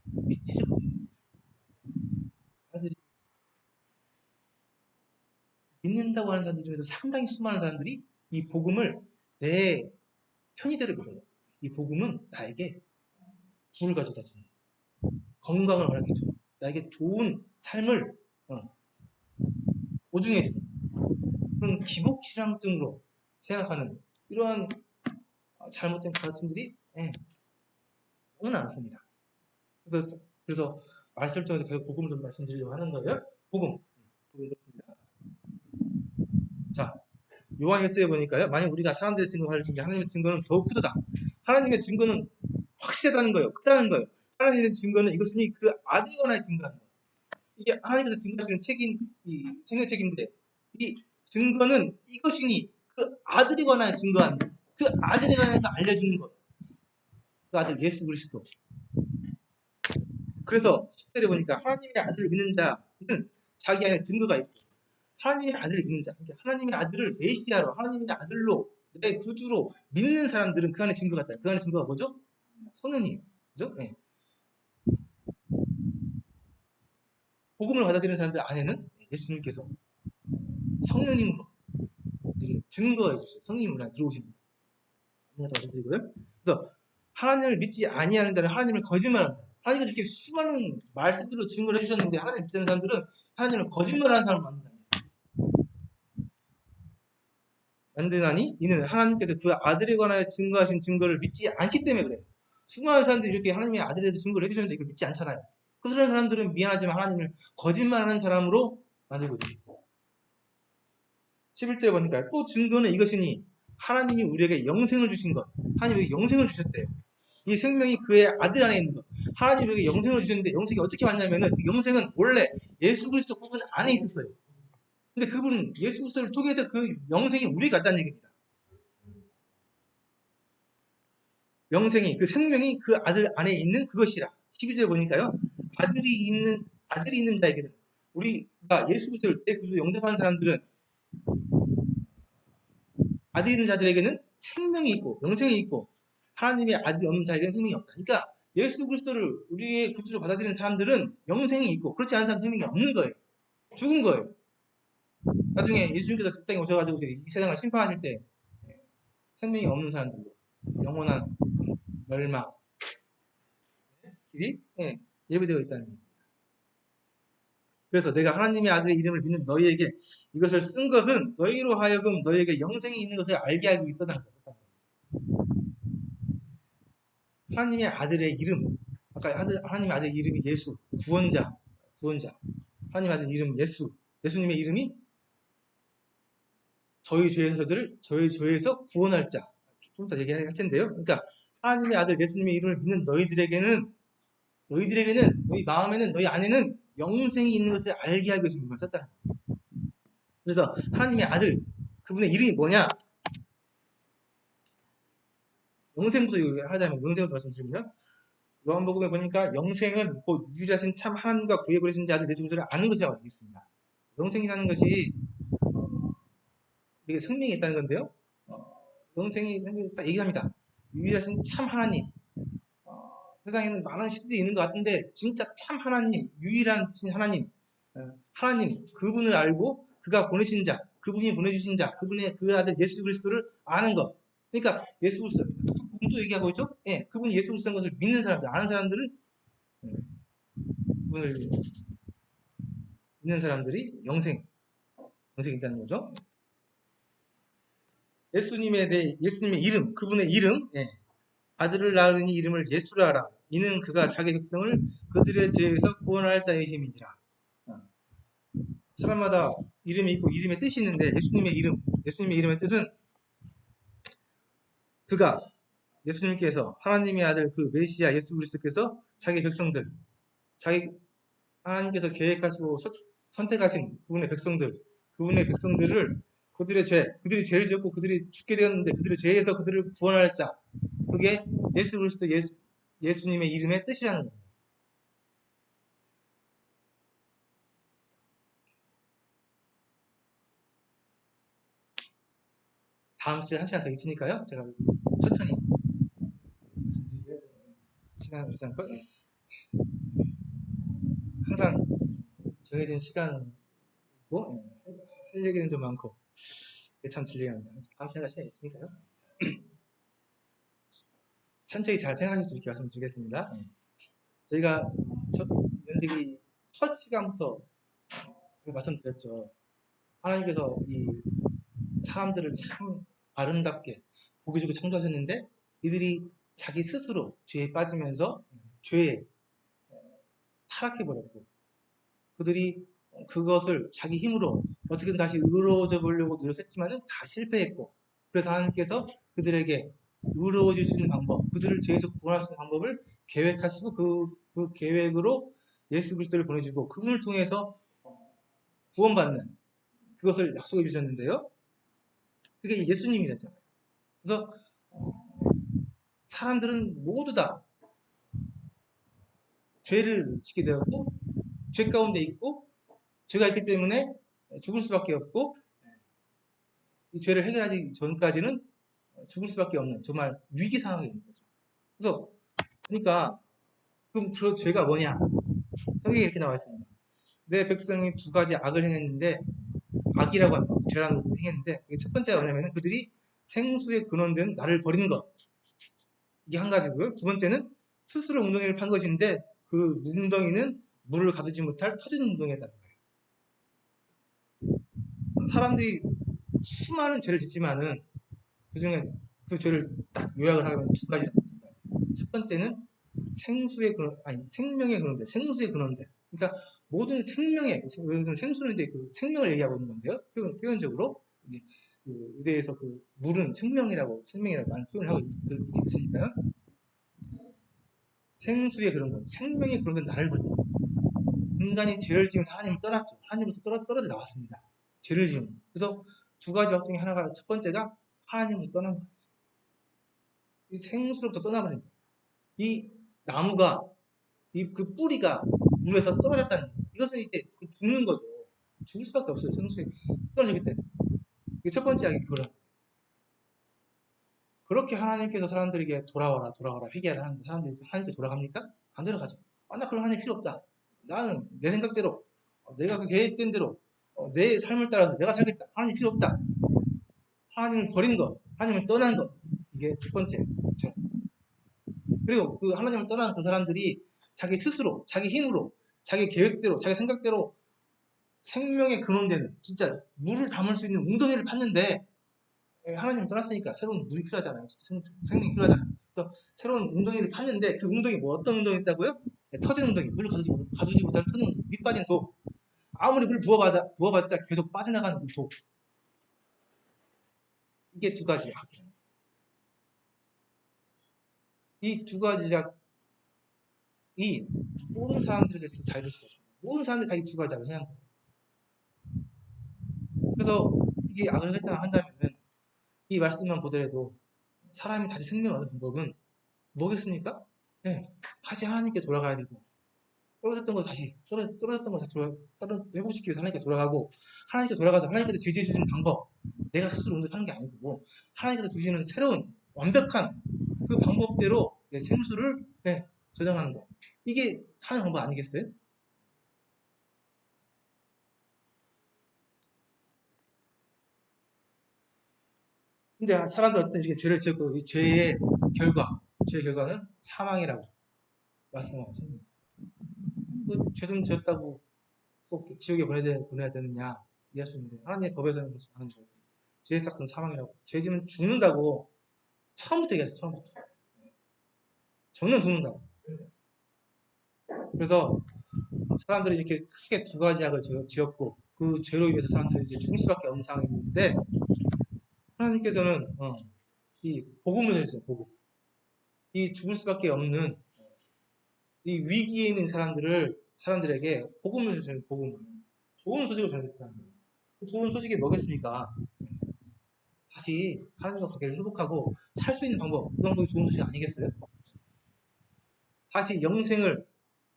믿지를 못해요. 믿는다고 하는 사람들 중에도 상당히 수많은 사람들이 이 복음을 내 편의대로 믿어요. 이 복음은 나에게 부를 가져다 주는, 건강을 허락해 주는, 나에게 좋은 삶을 보증해 주는 그런 기복신앙증으로 생각하는 이러한 잘못된 가르침들이 너무나 많습니다. 그래서 말씀을 통해서 계속 복음을 좀 말씀드리려고 하는 거예요. 복음 그렇습니다. 자, 요한일서에 보니까요. 만약 우리가 사람들의 증거를 가질 텐데 하나님의 증거는 더욱 크다. 하나님의 증거는 확실하다는 거예요. 크다는 거예요. 하나님의 증거는 이것은 그 아들에 관하여 증거하는 거예요. 이게 하나님께서 증거하시는 책인 이 생명 책인데 이 증거는 이것이니 그 아들에 관하여 증거하는 거예요. 그 아들에 관해서 알려주는 것. 그 아들 예수 그리스도. 그래서 10절에 보니까 하나님의 아들을 믿는 자는 자기 안에 증거가 있고 하나님의 아들을 믿는 자, 하나님의 아들을 메시아로 하나님의 아들로 내 구주로 믿는 사람들은 그 안에 증거가 있다. 그 안에 증거가 뭐죠? 성령님. 그죠? 네. 복음을 받아들이는 사람들 안에는 예수님께서 성령님으로 증거해 주세요. 성령님으로 들어오십니다. 말씀드리고요. 그래서 하나님을 믿지 아니하는 자는 하나님을 거짓말한다. 하나님께서 이렇게 수많은 말씀들로 증거를 해주셨는데 하나님 믿지 않는 사람들은 하나님을 거짓말하는 사람을 만드나니 이는 하나님께서 그 아들에 관하여 증거하신 증거를 믿지 않기 때문에 그래요. 수많은 사람들이 이렇게 하나님의 아들에 대해서 증거를 해주셨는데 이걸 믿지 않잖아요. 그런 사람들은 미안하지만 하나님을 거짓말하는 사람으로 만들고 있습니다. 11절에 보니까 또 증거는 이것이니 하나님이 우리에게 영생을 주신 것. 하나님이 영생을 주셨대요. 이 생명이 그의 아들 안에 있는 것. 하나님이 우리에게 영생을 주셨는데 영생이 어떻게 왔냐면은 그 영생은 원래 예수 그리스도 그분 안에 있었어요. 근데 그분은 예수 그리스도를 통해서 그 영생이 우리에게 갔다는 얘기입니다. 영생이 그 생명이 그 아들 안에 있는 그것이라. 12절 보니까요. 아들이 있는 자에게는 우리가 예수 그리스도를 내 구주 영접하는 사람들은 아들이 있는 자들에게는 생명이 있고 영생이 있고 하나님의 아들이 없는 자에게는 생명이 없다. 그러니까 예수 그리스도를 우리의 구주로 받아들이는 사람들은 영생이 있고 그렇지 않은 사람은 생명이 없는 거예요. 죽은 거예요. 나중에 예수님께서 그 땅에 오셔가지고 이 세상을 심판하실 때 생명이 없는 사람들로 영원한 멸망 길이 예배되어 있다는 겁니다. 그래서 내가 하나님의 아들의 이름을 믿는 너희에게 이것을 쓴 것은 너희로 하여금 너희에게 영생이 있는 것을 알게 하기 위해서다. 하나님의 아들의 이름 아까 하나님의 아들 이름이 예수, 구원자. 하나님의 아들 이름 예수. 예수님의 이름이 저희 죄에서 구원할 자. 좀 이따 얘기할 텐데요. 그러니까 하나님의 아들 예수님의 이름을 믿는 너희 마음에는, 너희 안에는 영생이 있는 것을 알게 하기 위해서 이름을 썼다. 그래서 하나님의 아들, 그분의 이름이 뭐냐? 영생부터 하자면, 영생부터 말씀드리면, 요한복음에 보니까 영생은 곧 유일하신 참 하나님과 구해버리신 자 아들 예수 그리스도를 아는 것이라고 알고 있습니다. 영생이라는 것이 이게 생명이 있다는 건데요. 영생이 딱 얘기합니다. 유일하신 참 하나님. 세상에는 많은 신들이 있는 것 같은데 진짜 참 하나님, 유일한 하나님, 하나님 그분을 알고 그가 보내신 자, 그분이 보내주신 자, 그 아들 예수 그리스도를 아는 것. 그러니까 예수 그리스도 또 얘기하고 있죠. 예, 그분이 예수 그리스도인 것을 믿는 사람들, 아는 사람들은 그분을 믿는 사람들이 영생이 있다는 거죠. 예수님의 이름, 그분의 이름, 예. 아들을 낳으니 이름을 예수라 하라. 이는 그가 자기 백성을 그들의 죄에서 구원할 자이심이니라. 사람마다 이름이 있고 이름의 뜻이 있는데 예수님의 이름의 뜻은 예수님께서 하나님의 아들 그 메시아 예수 그리스도께서 자기 백성들, 하나님께서 계획하시고 선택하신 그분의 백성들을 그들이 죄를 지었고 그들이 죽게 되었는데 그들의 죄에서 그들을 구원할 자, 그게 예수 그리스도 예수님의 이름의 뜻이라는 겁니다. 다음 주에 한 시간 더 있으니까요. 제가 천천히 말씀드릴게요. 시간을 그렇지 않고 항상 정해진 시간이고 할 얘기는 좀 많고 참 진리합니다. 다음 시간 있으니까요. 천천히 잘 생각하실 수 있게 말씀드리겠습니다. 저희가 연대기 첫 시간부터 말씀드렸죠. 하나님께서 이 사람들을 참 아름답게 보기 좋게 창조하셨는데 이들이 자기 스스로 죄에 빠지면서 죄에 타락해버렸고 그들이 그것을 자기 힘으로 어떻게든 다시 의로워져 보려고 노력했지만은 다 실패했고 그래서 하나님께서 그들에게 의로워질 수 있는 방법, 그들을 죄에서 구원할 수 있는 방법을 계획하시고 그 계획으로 예수 그리스도를 보내주고 그분을 통해서 구원받는 그것을 약속해 주셨는데요. 그게 예수님이랬잖아요. 그래서 사람들은 모두 다 죄를 짓게 되었고 죄 가운데 있고 죄가 있기 때문에 죽을 수밖에 없고 이 죄를 해결하기 전까지는 죽을 수밖에 없는 정말 위기 상황이 있는 거죠. 그래서 그러니까 그럼 그 죄가 뭐냐? 성경에 이렇게 나와 있습니다. 내 백성이 두 가지 악을 행했는데 악이라고 합니다. 죄라는 걸 행했는데 첫 번째가 뭐냐면 그들이 생수의 근원된 나를 버리는 것. 이게 한 가지고요. 두 번째는 스스로 웅덩이를 판 것인데 그 웅덩이는 물을 가두지 못할 터진 웅덩이였다는 거예요. 사람들이 수많은 죄를 짓지만은 그 중에 그 죄를 딱 요약을 하면 두 가지랍니다. 첫 번째는 생명의 근원대, 생수의 근원대. 그러니까 모든 생명의, 생수는 이제 그 생명을 얘기하고 있는 건데요. 표현적으로. 그 유대에서 그 물은 생명이라고 많이 표현을 하고 있으니까요. 생수의 그런 것, 생명의 그런 건 나를 버리는 것. 인간이 죄를 지으면서 하나님을 떠났죠. 하나님부터 떨어져 나왔습니다. 죄를 지으면. 그래서 두 가지 확 중에 하나가 첫 번째가 하나님을 떠난 거예요. 이 생수로부터 떠나버린 거예요. 이 나무가 그 뿌리가 물에서 떨어졌다는 거예요. 이것은 이제 죽는 거죠. 죽을 수밖에 없어요. 생수에 떨어지기 때문에. 이게 첫 번째 약이 그거라. 그렇게 하나님께서 사람들에게 돌아와라 회개하라 하는데 사람들이 하나님께 돌아갑니까? 안 돌아가죠. 나 그런 하나님 필요 없다. 나는 내 생각대로 내가 그 계획된 대로 내 삶을 따라서 내가 살겠다. 하나님 필요 없다. 하나님을 버리는 것, 하나님을 떠난 것. 이게 첫 번째. 그렇죠? 그리고 그 하나님을 떠난 그 사람들이 자기 스스로, 자기 힘으로, 자기 계획대로, 자기 생각대로 생명의 근원되는 진짜 물을 담을 수 있는 웅덩이를 팠는데 하나님을 떠났으니까 새로운 물이 필요하잖아요. 진짜 생명이 필요하잖아요. 그래서 새로운 웅덩이를 팠는데 그 웅덩이 뭐 어떤 웅덩이 있다고요? 터진 웅덩이, 물을 가두지 못할 터진 웅덩이, 밑 빠진 독. 아무리 물 부어봤자 계속 빠져나가는 그 독. 이게 두 가지야. 이 두 가지 작이 모든 사람들에게서 자유를 주고 모든 사람들이 다 이 두 가지 작을 해야 한다. 그래서 이게 악을 한다면은 이 말씀만 보더라도 사람이 다시 생명을 얻는 방법은 뭐겠습니까? 네, 다시 하나님께 돌아가야 되고 떨어졌던 거 다시 회복시키기 위해서 하나님께 돌아가고 하나님께 돌아가서 하나님께서 제시해 주시는 방법 내가 스스로 응답하는 게 아니고 하나님께서 주시는 새로운 완벽한 그 방법대로 내 생수를 저장하는 거 이게 사는 방법 아니겠어요? 근데 사람들 어쨌든 이렇게 죄를 지었고 이 죄의 결과는 사망이라고 말씀하고 있습니다. 죄 좀 지었다고 꼭 지옥에 보내야 되느냐 이해할 수 있는데 하나님의 법에서는 그렇지 않은 거예요. 죄의 삭은 사망이라고. 죄 지면 죽는다고 처음부터 얘기했어요. 처음부터. 정령 죽는다고. 그래서 사람들이 이렇게 크게 두 가지 악을 지었고 그 죄로 인해서 사람들이 이제 죽을 수밖에 없는 상황이 있는데 하나님께서는 이 복음을 해주세요. 복음. 이 죽을 수밖에 없는 이 위기에 있는 사람들에게 복음을 주세요. 복음을. 좋은 소식을 전했다는 거예요. 좋은 소식이 뭐겠습니까? 다시 하나님과 관계를 회복하고 살 수 있는 방법. 그 방법이 좋은 소식 아니겠어요? 다시 영생을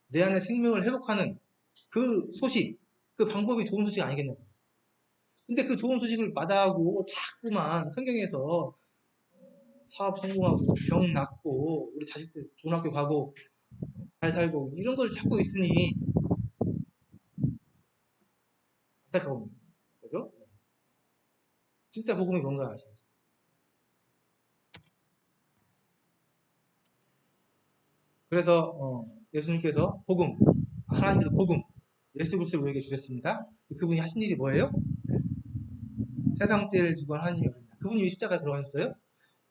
내 안에 생명을 회복하는 그 소식, 그 방법이 좋은 소식 아니겠냐고. 근데 그 좋은 소식을 마다하고 자꾸만 성경에서 사업 성공하고 병 낫고 우리 자식들 좋은 학교 가고 잘 살고 이런 걸 찾고 있으니 안타까운 거죠. 진짜 복음이 뭔가 아시죠? 그래서 예수님께서 하나님께서 복음, 예수 그리스도를 우리에게 주셨습니다. 그분이 하신 일이 뭐예요? 세상 죄를 지고 하나님이 그분이 왜 십자가에 들어가셨어요?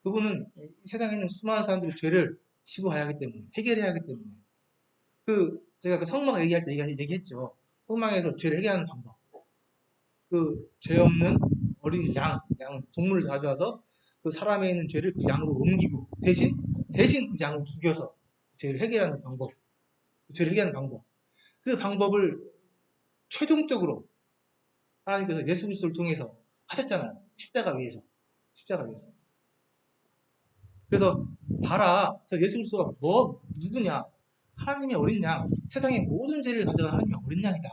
그분은 세상에 있는 수많은 사람들의 죄를 치부해야 하기 때문에 해결해야 하기 때문에 제가 그 성막 얘기할 때 얘기했죠. 성막에서 죄를 해결하는 방법. 그 죄 없는 어린 양 동물을 가져와서 그 사람에 있는 죄를 그 양으로 옮기고 대신 그 양을 죽여서 죄를 해결하는 방법. 죄를 해결하는 방법. 그 방법을 최종적으로 하나님께서 예수 그리스도를 통해서 하셨잖아요. 십자가 위에서. 그래서 봐라. 저 예수 그리스도가 누구냐? 하나님의 어린 양. 세상의 모든 죄를 가져간 하나님의 어린 양이다.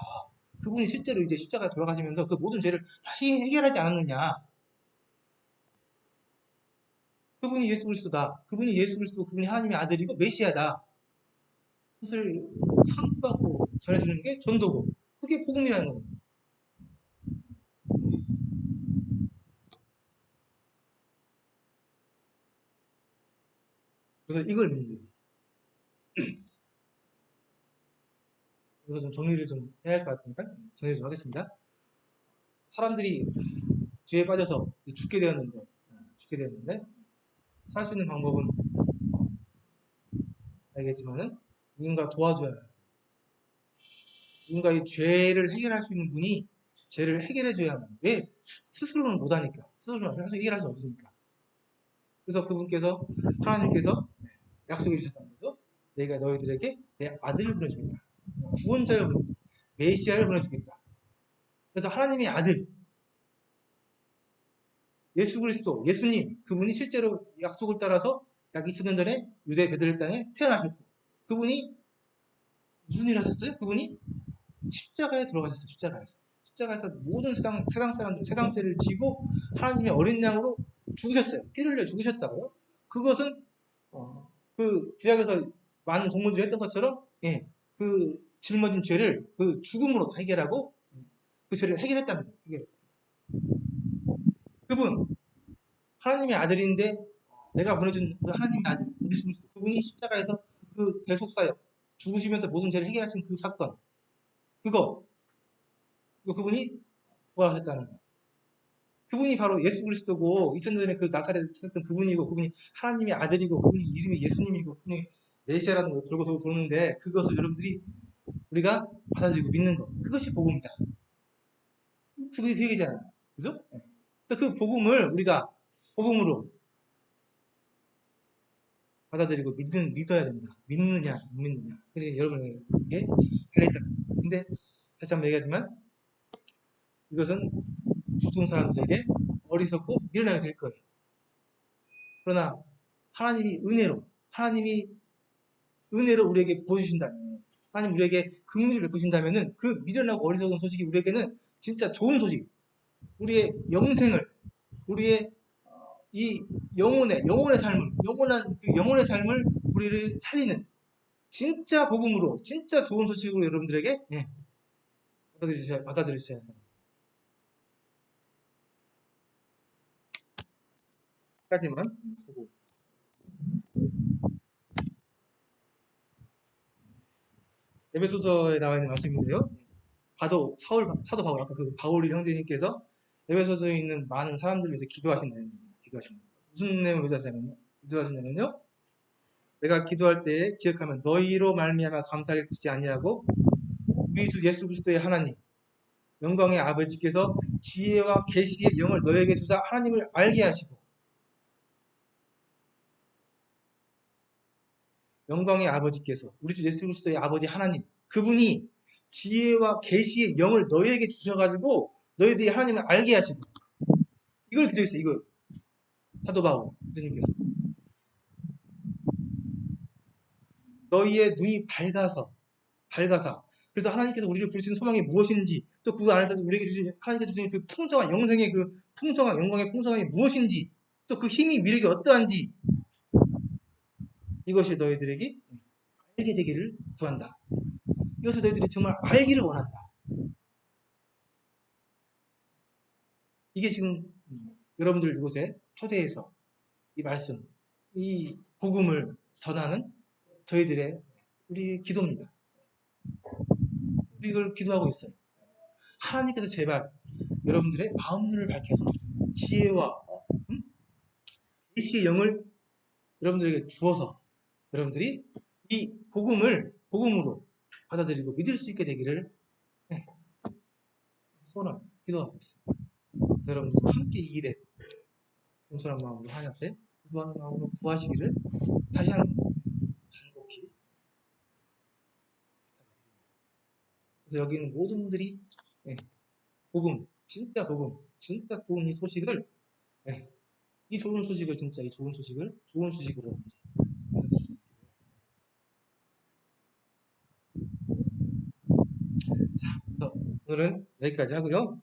그분이 실제로 이제 십자가에 돌아가시면서 그 모든 죄를 다 해결하지 않았느냐? 그분이 예수 그리스도다. 그분이 하나님의 아들이고 메시아다. 그것을 선포하고 전해주는 게 전도고 그게 복음이라는 겁니다. 그래서 이걸 믿는 거예요. 그래서 좀 정리를 좀 해야 할 것 같으니까 정리를 좀 하겠습니다. 사람들이 죄에 빠져서 죽게 되었는데 살 수 있는 방법은 알겠지만은 누군가 도와줘야 해요. 누군가 이 죄를 해결할 수 있는 분이 죄를 해결해줘야 합니다. 왜? 스스로는 못하니까. 스스로는 해결할 수 없으니까. 그래서 하나님께서 약속해 주셨다는 거죠. 내가 너희들에게 내 아들을 보내주겠다. 구원자를 보내주겠다. 메시아를 보내주겠다. 그래서 하나님의 아들, 예수 그리스도, 예수님, 그분이 실제로 약속을 따라서 약 2000년 전에 유대 베들레 땅에 태어나셨고, 그분이 무슨 일을 하셨어요? 그분이 십자가에 들어가셨어요. 십자가에서 모든 세상 사람들, 세상 죄를 지고 하나님의 어린 양으로 죽으셨어요. 피를 흘려 죽으셨다고요? 그것은 그 구약에서 많은 종모들이 했던 것처럼 그 짊어진 죄를 그 죽음으로 해결하고 그 죄를 해결했다는 거예요. 그분 하나님의 아들인데 내가 보내준 그 하나님의 아들 예수 그리스도 그분이 십자가에서 그 대속사역 죽으시면서 모든 죄를 해결하신 그 사건 그분이 부활하셨다는 거예요. 그분이 바로 예수 그리스도고 2000년 전에 그 나사렛에 있었던 그분이고 그분이 하나님의 아들이고 그분이 이름이 예수님이고 그분이 메시아라는 걸 돌고 도는데 그것을 여러분들이 우리가 받아들이고 믿는 것 그것이 복음이다. 그게 그 얘기잖아요. 그죠? 그 복음을 우리가 복음으로 받아들이고 믿어야 된다. 믿느냐, 못 믿느냐. 그래서 여러분에게 달려있다. 근데 다시 한번 얘기하지만 이것은 보통 사람들에게 어리석고 미련하게 될 거예요. 그러나 하나님이 은혜로 우리에게 보여주신다면, 하나님 우리에게 긍휼을 베푸신다면은 그 미련하고 어리석은 소식이 우리에게는 진짜 좋은 소식, 우리의 영생을, 우리의 이 영혼의 삶을, 영혼의 삶을 우리를 살리는 진짜 복음으로, 진짜 좋은 소식으로 여러분들에게 받아들이셔야 합니다. 까지만 보고 있습니다. 에베소서에 나와 있는 말씀인데요. 사도 바울, 아까 그 바울 형제님께서 에베소서에 있는 많은 사람들을 위해서 기도하신 내용입니다. 무슨 내용을 기도하시냐면요. 내가 기도할 때에 기억하면 너희로 말미암아 감사하게 그치지 아니하고 우리 주 예수 그리스도의 하나님 영광의 아버지께서 지혜와 계시의 영을 너에게 주사 하나님을 알게 하시고 영광의 아버지께서 우리 주 예수 그리스도의 아버지 하나님 그분이 지혜와 계시의 영을 너희에게 주셔가지고 너희들이 하나님을 알게 하시고 이걸 기도했어요. 이걸 사도 바울 교수님께서 너희의 눈이 밝아서 그래서 하나님께서 우리를 부르시는 소망이 무엇인지 또 그 안에서 우리에게 주신 하나님께서 주신 그 풍성한 영생의 그 풍성한 영광의 풍성함이 무엇인지 또 그 힘이 위력이 어떠한지 이것이 너희들에게 알게 되기를 구한다. 이것을 너희들이 정말 알기를 원한다. 이게 지금 여러분들 이곳에 초대해서 이 말씀, 이 복음을 전하는 저희들의 우리 기도입니다. 우리 이걸 기도하고 있어요. 하나님께서 제발 여러분들의 마음눈을 밝혀서 지혜와 계시의 영을 여러분들에게 주어서 여러분들이 이 복음으로 받아들이고 믿을 수 있게 되기를 기도하고 있습니다. 그래서 여러분들도 함께 이 일에 겸손한 마음으로 하나님 앞에 기도하는 마음으로 구하시기를 다시 한번 간곡히 부탁드립니다. 그래서 여기 있는 모든 분들이 진짜 좋은 이 소식을 이 좋은 소식을 진짜 좋은 소식으로 여러분들이 받아들일 수 있기를. 자, 그래서 오늘은 여기까지 하고요.